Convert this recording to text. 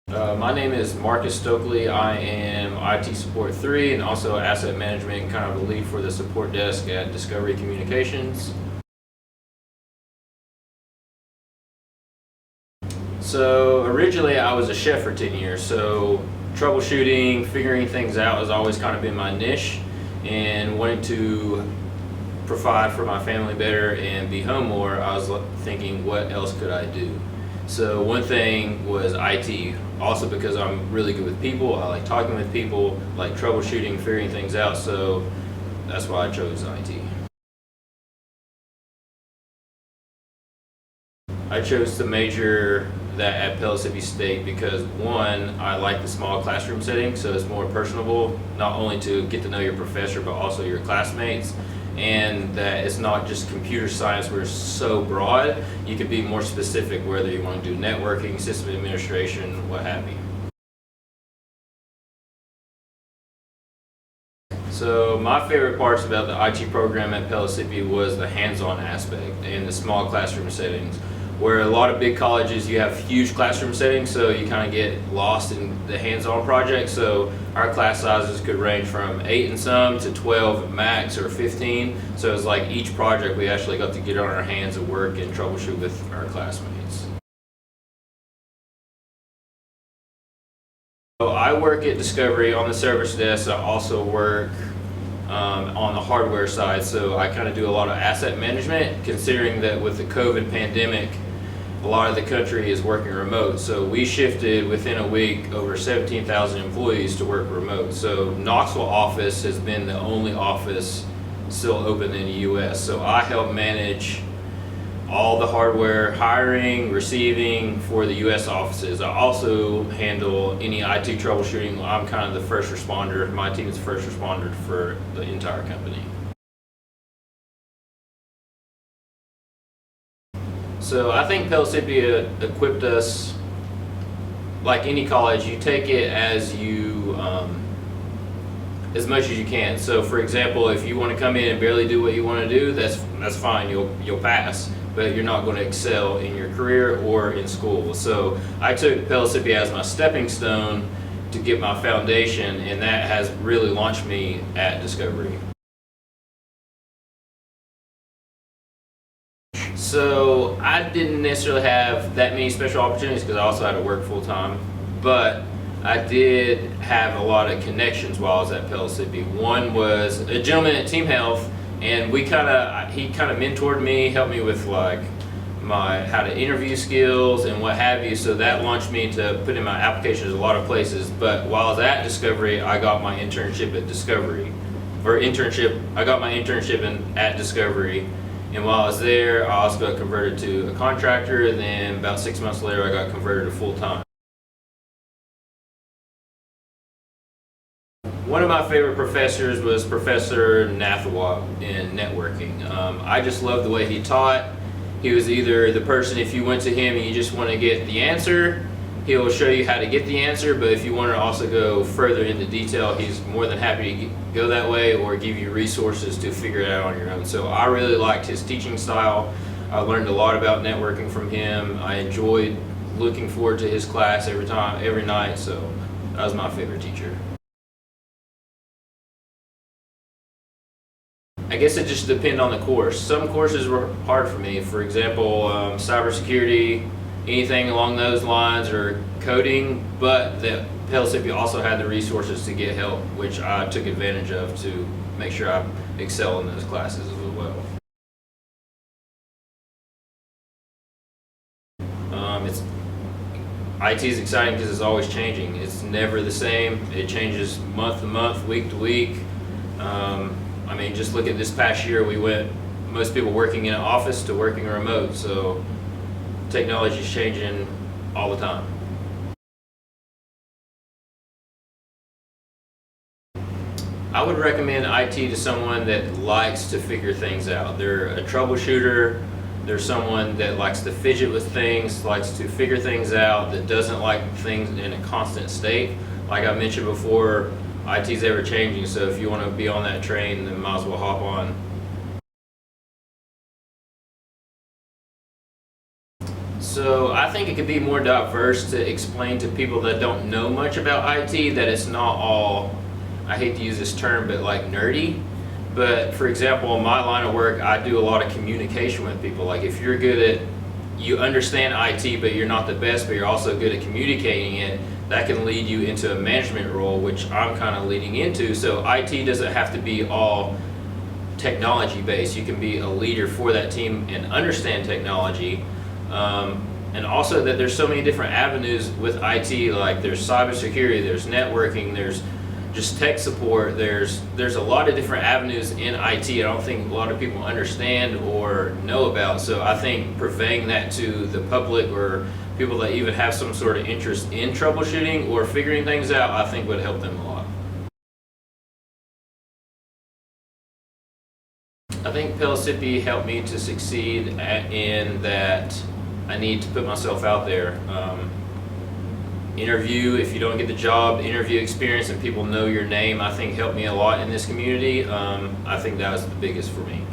My name is Marcus Stokely. I am IT Support 3 and also Asset Management and kind of the lead for the support desk at Discovery Communications. So originally I was a chef for 10 years, so troubleshooting, figuring things out has always kind of been my niche, and wanting to provide for my family better and be home more, I was thinking, what else could I do? So one thing was IT, also because I'm really good with people. I like talking with people, like troubleshooting, figuring things out, so that's why I chose IT. I chose to major that at Pellissippi State because one, I like the small classroom setting, so it's more personable, not only to get to know your professor, but also your classmates, and that it's not just computer science where it's so broad. You could be more specific, whether you want to do networking, system administration, what have you. So my favorite parts about the IT program at Pellissippi was the hands-on aspect and the small classroom settings. Where a lot of big colleges, you have huge classroom settings, so you kind of get lost in the hands-on project. So our class sizes could range from 8 and some to 12 max or 15. So it's like each project we actually got to get on our hands and work and troubleshoot with our classmates. So I work at Discovery on the service desk. I also work on the hardware side, so I kind of do a lot of asset management, considering that with the COVID pandemic, a lot of the country is working remote. So we shifted within a week over 17,000 employees to work remote. So Knoxville office has been the only office still open in the US. So I help manage all the hardware hiring, receiving for the US offices. I also handle any IT troubleshooting. I'm kind of the first responder. My team is the first responder for the entire company. So I think Pellissippi equipped us like any college. You take it as as much as you can. So for example, if you want to come in and barely do what you want to do, that's fine. You'll pass, but you're not going to excel in your career or in school. So I took Pellissippi as my stepping stone to get my foundation, and that has really launched me at Discovery. So I didn't necessarily have that many special opportunities because I also had to work full time, but I did have a lot of connections while I was at Pellissippi. One was a gentleman at Team Health, and he kind of mentored me, helped me with like my how to interview skills and what have you. So that launched me to put in my applications a lot of places. But while I was at Discovery, I got my internship at Discovery, I got my internship at Discovery. And while I was there, I also got converted to a contractor, and then about 6 months later, I got converted to full-time. One of my favorite professors was Professor Nathawat in networking. I just loved the way he taught. He was either the person, if you went to him and you just want to get the answer, he'll show you how to get the answer, but if you want to also go further into detail, he's more than happy to go that way or give you resources to figure it out on your own. So I really liked his teaching style. I learned a lot about networking from him. I enjoyed looking forward to his class every night, so that was my favorite teacher. I guess it just depends on the course. Some courses were hard for me. For example, cybersecurity, anything along those lines, or coding, but the Pellissippi also had the resources to get help, which I took advantage of to make sure I excel in those classes as well. IT is exciting because it's always changing. It's never the same. It changes month to month, week to week. I mean, just look at this past year, most people working in an office to working remote, so technology is changing all the time. I would recommend IT to someone that likes to figure things out. They're a troubleshooter, they're someone that likes to fidget with things, likes to figure things out, that doesn't like things in a constant state. Like I mentioned before, IT's ever changing, so if you want to be on that train, then might as well hop on. So I think it could be more diverse to explain to people that don't know much about IT that it's not all, I hate to use this term, but like nerdy. But for example, in my line of work, I do a lot of communication with people. Like if you're good at, you understand IT, but you're not the best, but you're also good at communicating it, that can lead you into a management role, which I'm kind of leading into. So IT doesn't have to be all technology based. You can be a leader for that team and understand technology. And also that there's so many different avenues with IT, like there's cybersecurity, there's networking, there's just tech support, there's a lot of different avenues in IT I don't think a lot of people understand or know about. So I think purveying that to the public or people that even have some sort of interest in troubleshooting or figuring things out, I think would help them a lot. I think Pellissippi helped me to succeed in that I need to put myself out there. Interview, if you don't get the job, interview experience and people know your name, I think helped me a lot in this community. I think that was the biggest for me.